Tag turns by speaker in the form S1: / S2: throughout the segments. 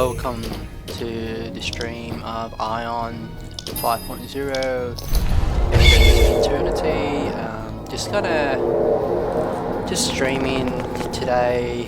S1: welcome to the stream of Aion 5.0 Eternity. Just streaming today.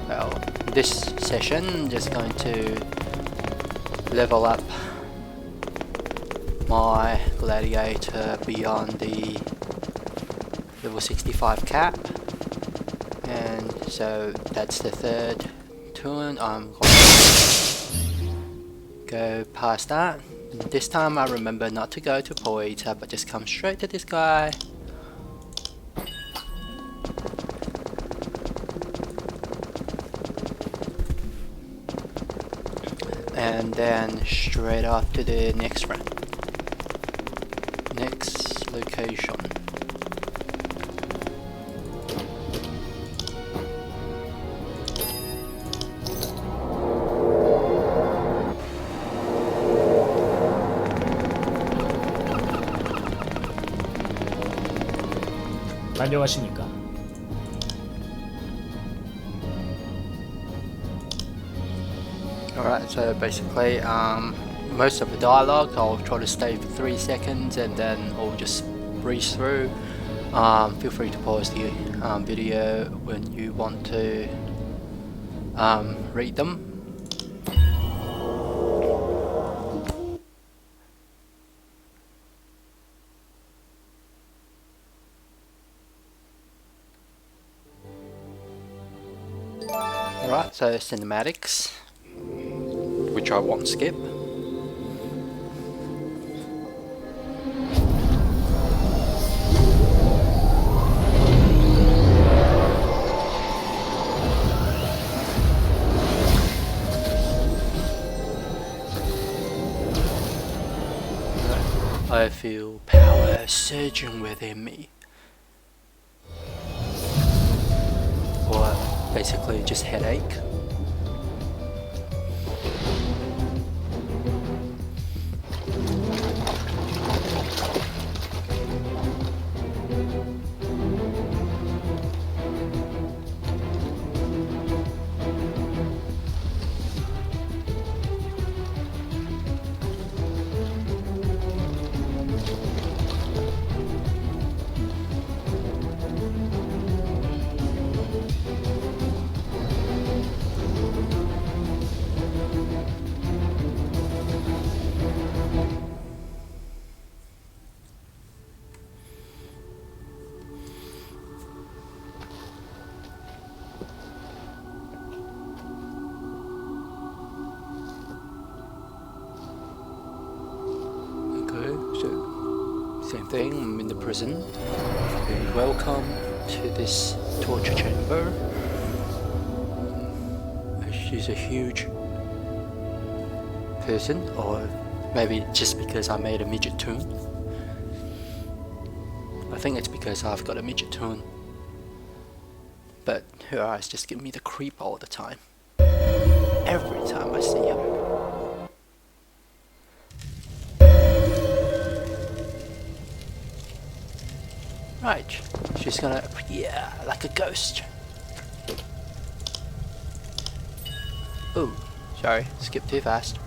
S1: Well, this session, just going to level up my Gladiator beyond the level 65 cap, and so that's the third turn. I'm going to go past that. This time I remember not to go to Poeta, but just come straight to this guy. And then straight up to the next run. Next location.
S2: 안녕하십니까?
S1: Alright, so basically, most of the dialogue I'll try to stay for 3 seconds and then I'll just breeze through. Feel free to pause the video when you want to read them. Alright, so cinematics, which I won't skip. I feel power surging within me. Or basically just headache. Same thing, I'm in the prison. And welcome to this torture chamber. She's a huge person, or maybe just because I made a midget toon. I think it's because I've got a midget toon. But her eyes just give me the creep all the time. Every time I see her. Right, she's gonna appear like a ghost. Oh, sorry, skipped too fast.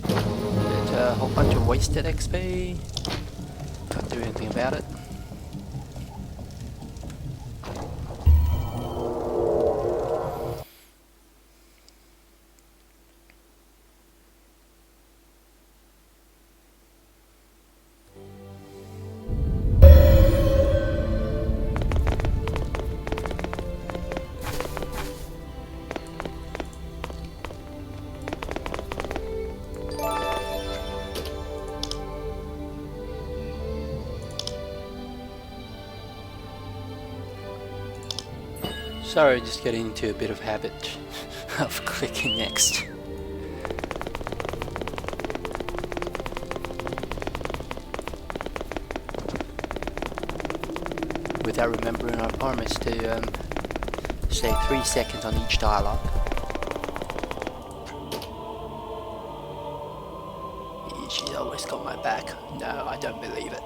S1: There's a whole bunch of wasted XP. Can't do anything about it. Sorry, just getting into a bit of habit of clicking next. Without remembering, I promised to stay 3 seconds on each dialogue. She's always got my back. No, I don't believe it.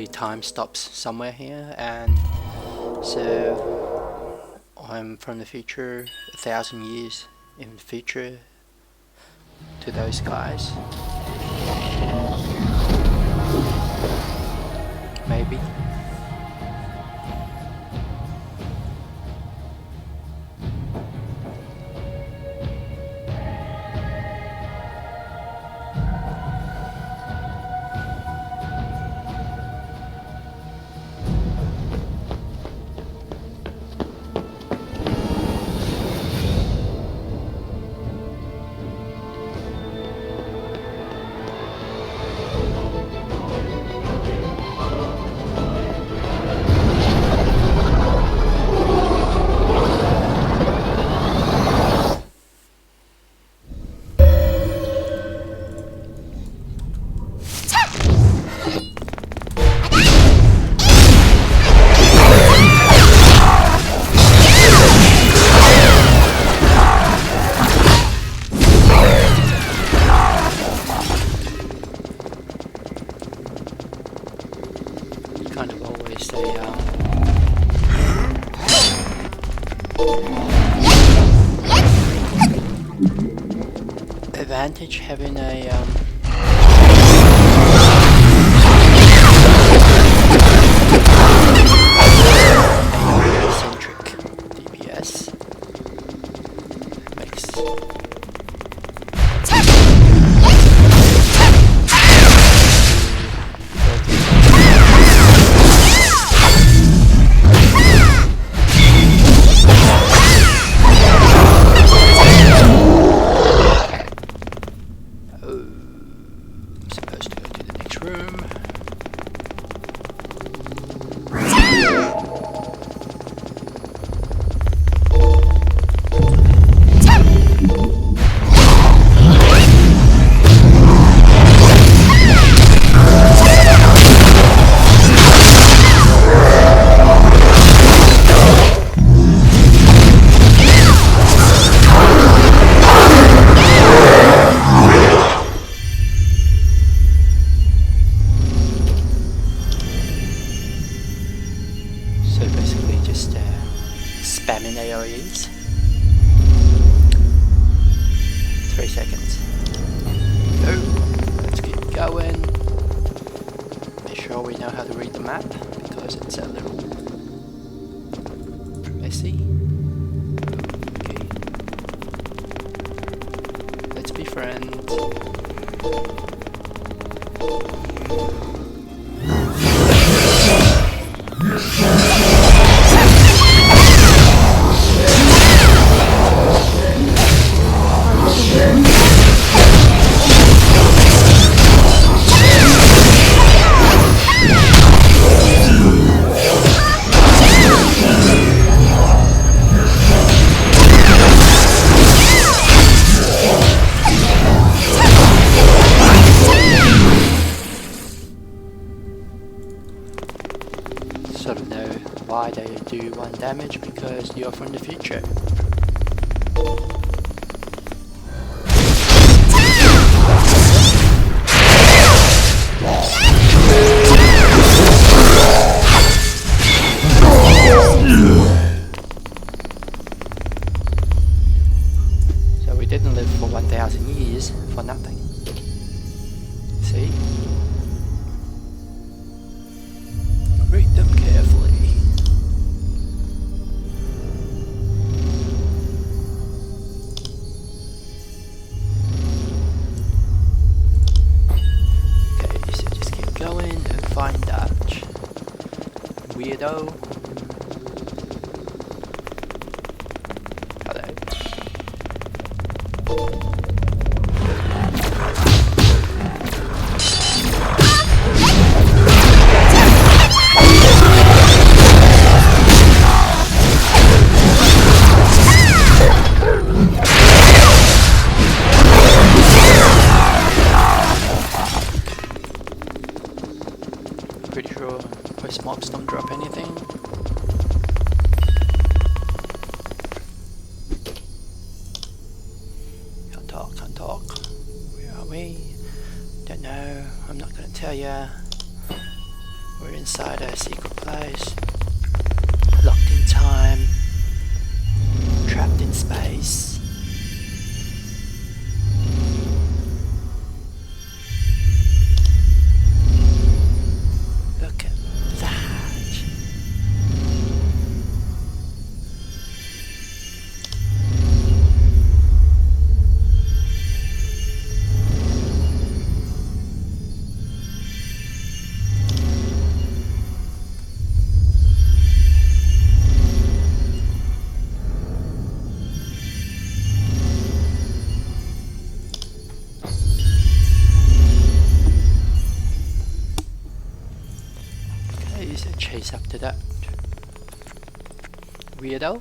S1: basically time stops somewhere here, and so I'm from the future, 1,000 years in the future to those guys. Maybe. Kind of always the advantage having a centric DPS makes spamming AoEs. 3 seconds. Go. Let's keep going. Make sure we know how to read the map because it's a little messy. Okay. Let's be friends. Sort of know why they do 1 damage, because you're from the future. So we didn't live for 1,000 years for nothing. See? Read them carefully. inside a secret place. Locked in time. Trapped in space. Look at that. Chase after that weirdo.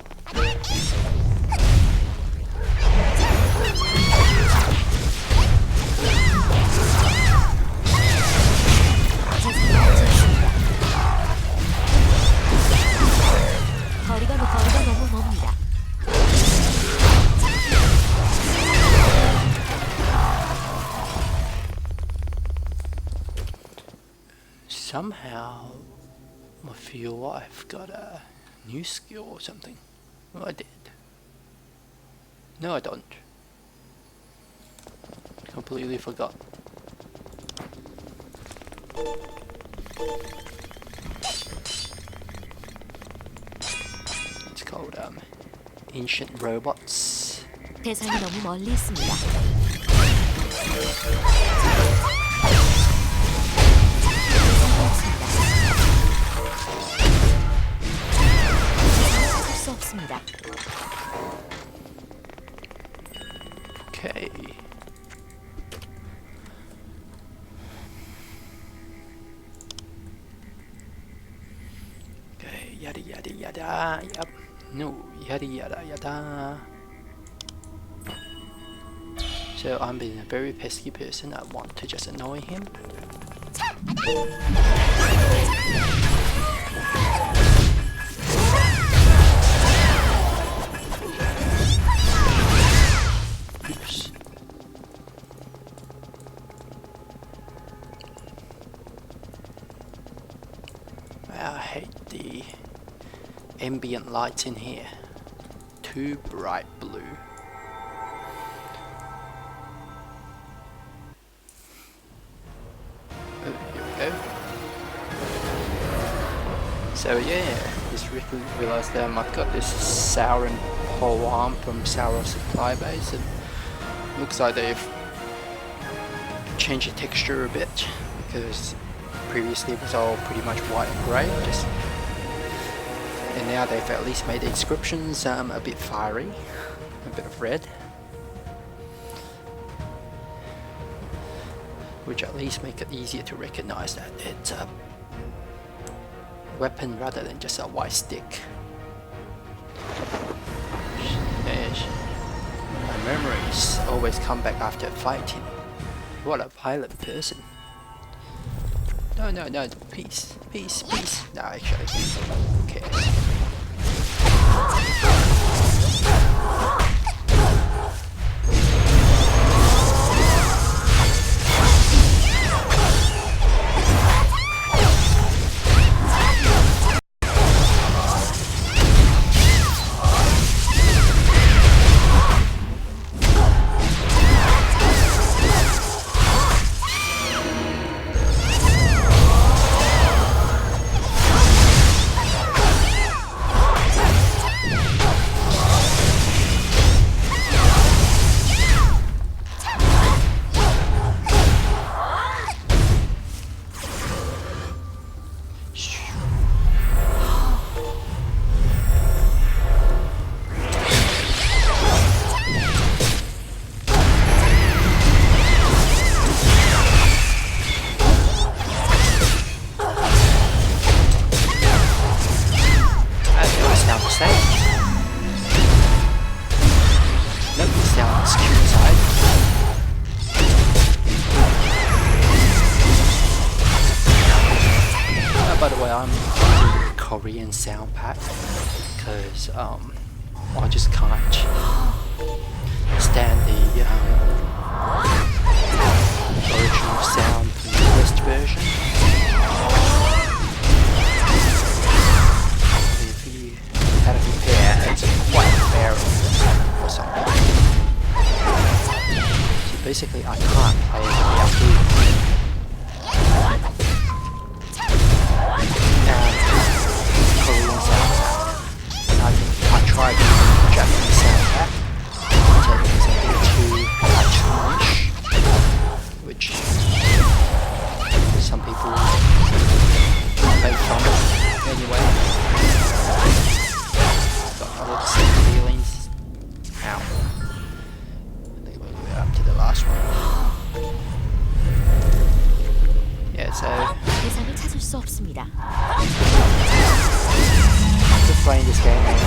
S2: 거리가 너무 멉니다.
S1: Somehow I feel I've got a new skill or something. Well, I did. No, I don't. Completely forgot. It's called Ancient Robots.
S2: 대상이 너무 멀리 있습니다. 수 없습니다.
S1: Okay. Okay, yada yada yada. Yep. No, yada yada yada. So I'm being a very pesky person. I want to just annoy him. Oops. I hate the ambient lights in here. Too bright blue. Oh, here we go. So yeah, just realised I've got this Sauron pole arm from Sauron supply base, and looks like they've changed the texture a bit, because previously it was all pretty much white and grey, and now they've at least made the inscriptions a bit fiery, a bit of red, which at least make it easier to recognise that it's a weapon rather than just a white stick. Yes. My memories always come back after fighting. What a violent person. No, peace. No, actually, okay. By the way, I'm using the Korean sound pack because I just can't stand the original sound from the West version. basically I can't play it without heat. And Korean soundtrack. I tried the Japanese soundtrack, so it was a bit too cartoonish, which some people make fun of anyway. Got a lot of same feelings. Ow. I think we're up to the last one. Yeah, so
S2: 대상을 찾을 수 없습니다.
S1: after playing this game and you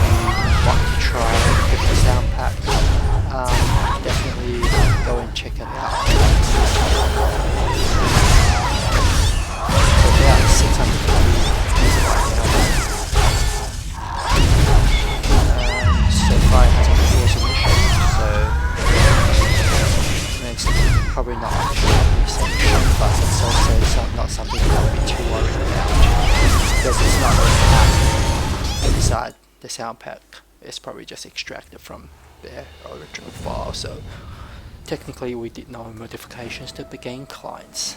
S1: want to try different sound packs, definitely go and check it out. It's about 650 music right now. So far it hasn't been awesome issue, so it's probably not essential, but it's also not something that I'll be too worried about, because it's not really inside the sound pack. It's probably just extracted from their original file, so technically we did no modifications to the game clients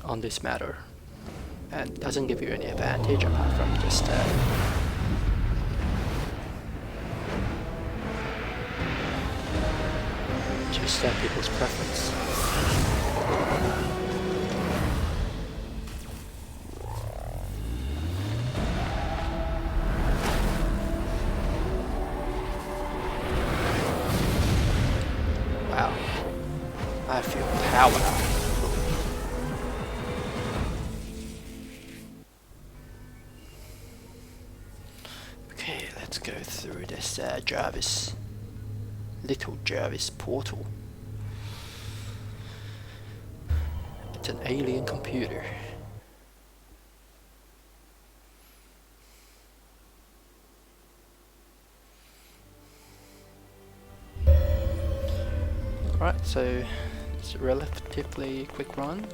S1: on this matter, and it doesn't give you any advantage apart from just people's preference. Wow, I feel power. Okay, let's go through this little Jarvis portal. It's an alien computer. Alright, so it's a relatively quick run.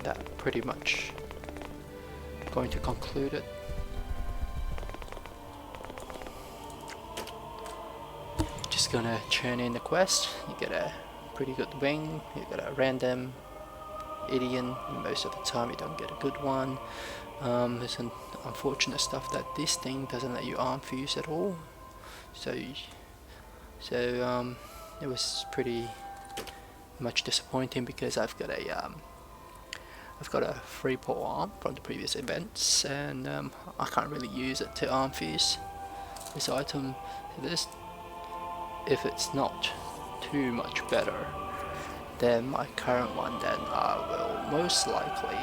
S1: That pretty much going to conclude it. Just gonna churn in the quest. You get a pretty good wing, you get a random Aion. Most of the time you don't get a good one. There's an unfortunate stuff that this thing doesn't let you arm fuse at all. So it was pretty much disappointing, because I've got a 3-pole arm from the previous events, and I can't really use it to arm fuse this item. If it's not too much better than my current one, then I will most likely,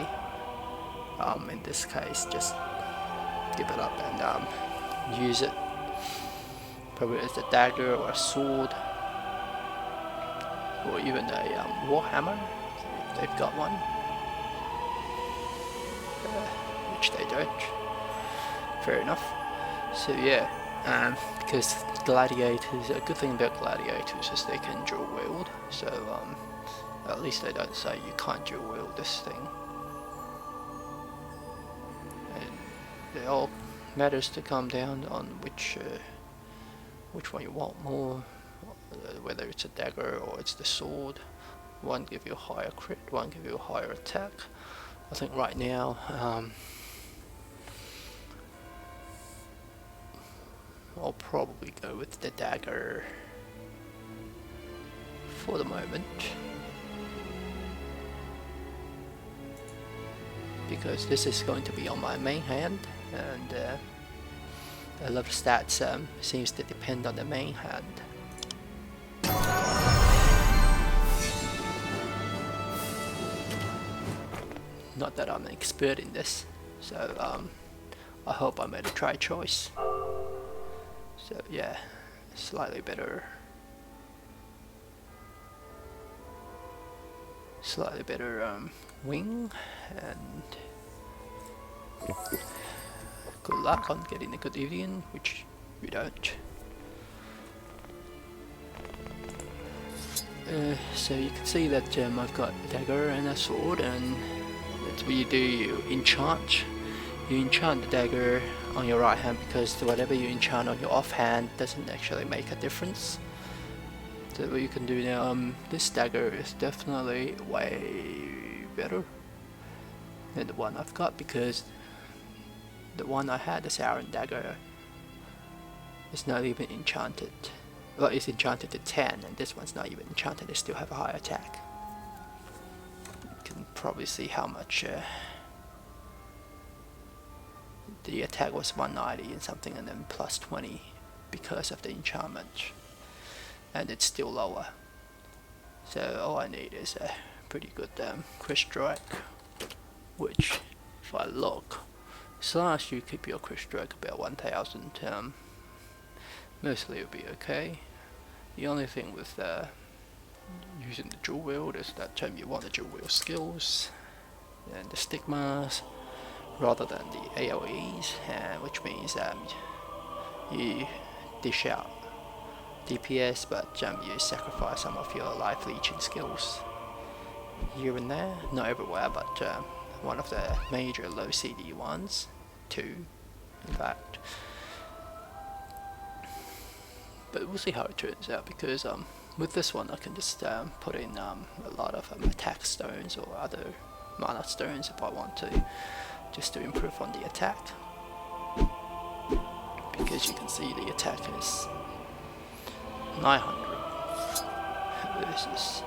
S1: in this case, just give it up and use it probably as a dagger or a sword, or even a warhammer if they've got one, which they don't. Fair enough. So yeah, because gladiators, a good thing about gladiators is they can dual wield, so at least they don't say you can't dual wield this thing. And it all matters to come down on which one you want more, whether it's a dagger or it's the sword. One give you a higher crit, one give you a higher attack. I think right now I'll probably go with the dagger for the moment, because this is going to be on my main hand, and a lot of stats seems to depend on the main hand. Not that I'm an expert in this, so I hope I made a try choice. So yeah, slightly better wing, and good luck on getting a good Aion, which you don't. So you can see that I've got a dagger and a sword, and that's what you do. You enchant you enchant the dagger on your right hand, because whatever you enchant on your offhand doesn't actually make a difference. So what you can do now, this dagger is definitely way better than the one I've got, because the one I had, the Sauron dagger, is not even enchanted. Well, it's enchanted to 10, and this one's not even enchanted, it still have a high attack. You can probably see how much the attack was 190 and something, and then plus 20 because of the enchantment, and it's still lower. So all I need is a pretty good crit strike, which if I look, as long as you keep your crit strike about 1000, mostly it'll be okay. The only thing with using the dual wield is that you want the dual wield skills and the stigmas rather than the AoEs, which means you dish out DPS, but you sacrifice some of your life leeching skills here and there, not everywhere, but one of the major low CD ones, 2 in fact. But we'll see how it turns out, because with this one I can just put in a lot of attack stones or other mana stones if I want to, just to improve on the attack, because you can see the attack is 900 versus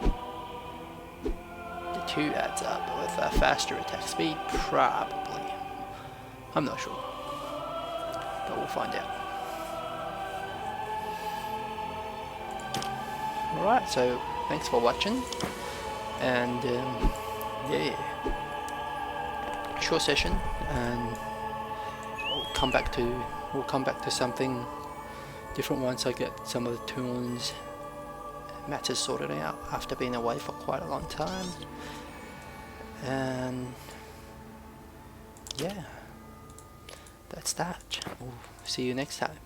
S1: the 2 adds up with a faster attack speed, probably. I'm not sure, but we'll find out. Alright, so thanks for watching, and yeah, short session, and we'll come back to something different once I get some of the tunes matters sorted out after being away for quite a long time. And yeah, that's that. We'll see you next time.